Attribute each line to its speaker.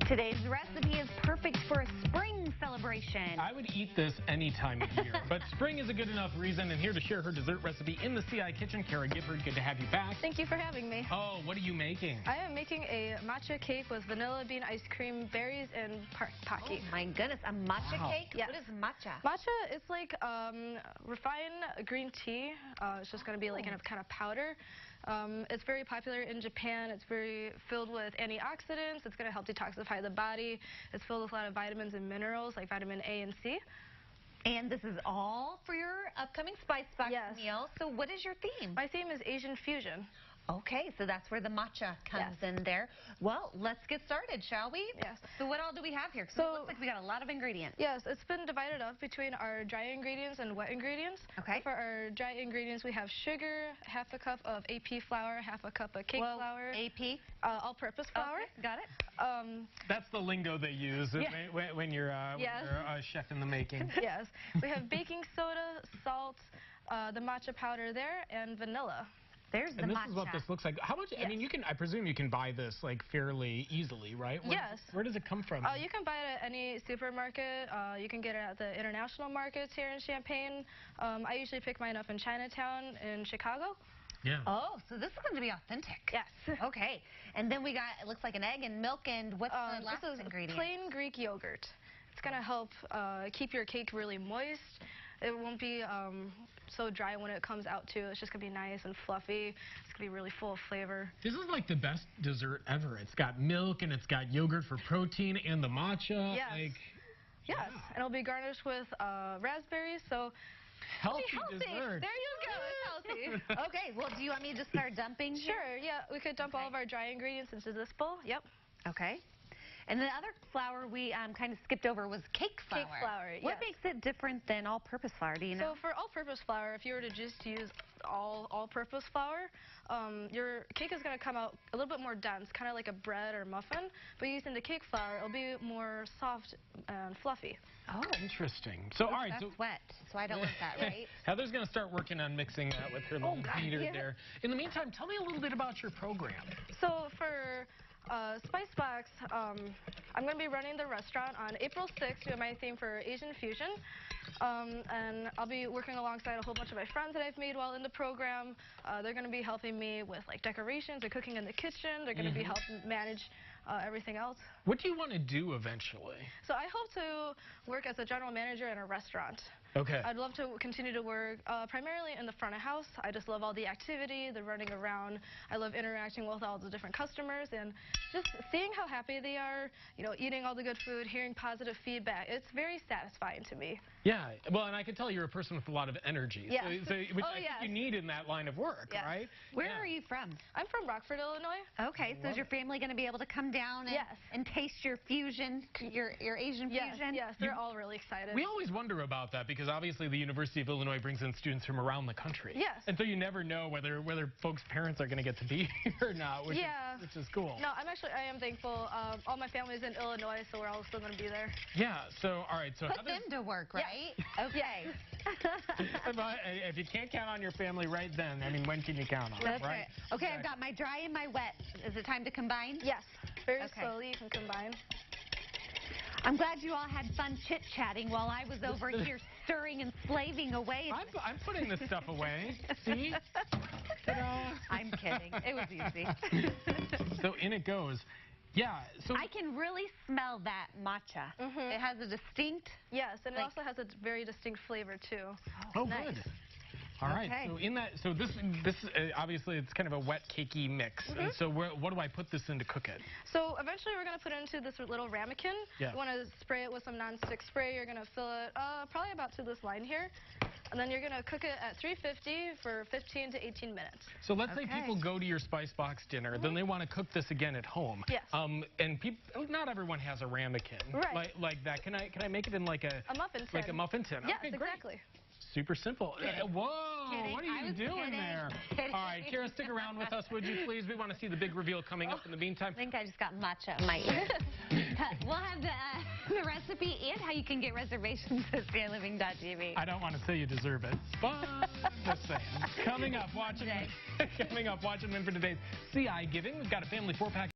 Speaker 1: Today's recipe is perfect for a spring celebration.
Speaker 2: I would eat this any time of year, but spring is a good enough reason. And here to share her dessert recipe in the CI kitchen, Kara Gifford. Good to have you back.
Speaker 3: Thank you for having me.
Speaker 2: Oh, what are you making?
Speaker 3: I am making a matcha cake with vanilla bean ice cream, berries, and pocky.
Speaker 1: Oh my goodness, a matcha cake?
Speaker 3: Yes.
Speaker 1: What is matcha?
Speaker 3: Matcha is like refined green tea. It's just going to be like in a kind of powder. It's very popular in Japan. It's very filled with antioxidants. It's going to help detoxify the body. It's filled with a lot of vitamins and minerals like vitamin A and C.
Speaker 1: And this is all for your upcoming Spice Box meal. So what is your theme?
Speaker 3: My theme is Asian fusion.
Speaker 1: Okay, so that's where the matcha comes in there. Well, let's get started, shall we?
Speaker 3: Yes.
Speaker 1: So what all do we have here? Because it looks like we got a lot of ingredients.
Speaker 3: Yes, it's been divided up between our dry ingredients and wet ingredients.
Speaker 1: Okay.
Speaker 3: So for our dry ingredients, we have sugar, half a cup of AP flour, half a cup of cake flour.
Speaker 1: AP?
Speaker 3: All-purpose flour.
Speaker 1: Okay, got it.
Speaker 2: That's the lingo they use when you're a chef in the making.
Speaker 3: Yes. We have baking soda, salt, the matcha powder there, and vanilla.
Speaker 1: There's the
Speaker 2: and this
Speaker 1: matcha.
Speaker 2: is what this looks like. How much? I mean, I presume you can buy this like fairly easily, right? Where does it come from?
Speaker 3: You can buy it at any supermarket. You can get it at the international markets here in Champaign. I usually pick mine up in Chinatown in Chicago.
Speaker 2: Yeah.
Speaker 1: Oh, so this is going to be authentic.
Speaker 3: Yes.
Speaker 1: Okay. And then we got, it looks like an egg and milk, and what's the last ingredient?
Speaker 3: This is plain Greek yogurt. It's going to help keep your cake really moist. It won't be so dry when it comes out, too. It's just going to be nice and fluffy. It's going to be really full of flavor.
Speaker 2: This is like the best dessert ever. It's got milk, and it's got yogurt for protein, and the matcha.
Speaker 3: Yes. Yes. And it'll be garnished with raspberries, so
Speaker 2: healthy
Speaker 3: healthy.
Speaker 2: Dessert.
Speaker 3: There you go. It's healthy.
Speaker 1: Okay. Well, do you want me to just start dumping here?
Speaker 3: Sure. Yeah. We could dump all of our dry ingredients into this bowl. Yep.
Speaker 1: Okay. And the other flour we kind of skipped over was cake flour.
Speaker 3: Cake flour, yes.
Speaker 1: What makes it different than all-purpose flour, do you know?
Speaker 3: So for all-purpose flour, if you were to just use all-purpose flour, your cake is going to come out a little bit more dense, kind of like a bread or muffin. But using the cake flour, it'll be more soft and fluffy.
Speaker 1: Oh.
Speaker 2: Interesting. So, all right.
Speaker 1: That's wet, so I don't want that, right?
Speaker 2: Heather's going to start working on mixing that with her little beater there. In the meantime, tell me a little bit about your program.
Speaker 3: So for Spice Box, I'm going to be running the restaurant on April 6th with my theme for Asian Fusion. And I'll be working alongside a whole bunch of my friends that I've made while in the program. They're going to be helping me with like decorations and cooking in the kitchen. They're going to be helping manage everything else.
Speaker 2: What do you want to do eventually?
Speaker 3: So I hope to work as a general manager in a restaurant.
Speaker 2: Okay.
Speaker 3: I'd love to continue to work primarily in the front of house. I just love all the activity, the running around. I love interacting with all the different customers and just seeing how happy they are, you know, eating all the good food, hearing positive feedback. It's very satisfying to me.
Speaker 2: Yeah. Well, and I can tell you're a person with a lot of energy.
Speaker 3: Yes.
Speaker 2: Which I think you need in that line of work, right?
Speaker 1: Where are you from?
Speaker 3: I'm from Rockford, Illinois.
Speaker 1: Okay. So is your family going to be able to come down and taste your fusion, your Asian fusion?
Speaker 3: Yes, they're all really excited.
Speaker 2: We always wonder about that because obviously the University of Illinois brings in students from around the country.
Speaker 3: Yes.
Speaker 2: And so you never know whether folks' parents are going to get to be here or not, which is cool.
Speaker 3: No, I am thankful. All my family's in Illinois, so we're all still going to be there.
Speaker 2: Yeah. So, all right. So
Speaker 1: put them to work, right? Yeah. Okay.
Speaker 2: If you can't count on your family right then, I mean, when can you count on them, right?
Speaker 1: Okay, I've got my dry and my wet. Is it time to combine?
Speaker 3: Yes. Very slowly you can combine.
Speaker 1: I'm glad you all had fun chit-chatting while I was over here stirring and slaving away.
Speaker 2: I'm putting this stuff away. See?
Speaker 1: I'm kidding. It was easy.
Speaker 2: So in it goes. Yeah. So
Speaker 1: I can really smell that matcha. It has a distinct.
Speaker 3: Yes, and it also has a very distinct flavor too.
Speaker 2: Oh, good. All right. So in that, this obviously it's kind of a wet cakey mix. And so what do I put this in to cook it?
Speaker 3: So eventually we're going to put it into this little ramekin. You want to spray it with some nonstick spray. You're going to fill it probably about to this line here. And then you're going to cook it at 350 for 15 to 18 minutes. So
Speaker 2: let's say people go to your Spice Box dinner, then they want to cook this again at home.
Speaker 3: Yes.
Speaker 2: And not everyone has a ramekin like that. Can I make it in like a muffin tin? Like a muffin tin.
Speaker 3: Yes,
Speaker 2: okay,
Speaker 3: exactly.
Speaker 2: Great. Super simple. Whoa, what are you doing there?
Speaker 1: Kidding.
Speaker 2: All right, Kara, stick around with us, would you please? We want to see the big reveal coming up in the meantime.
Speaker 1: I think I just got matcha in my ear. We'll have the recipe and how you can get reservations at CILiving.tv.
Speaker 2: I don't want to say you deserve it, but just saying. Coming up, watching in for today's CI Giving. We've got a family 4-pack.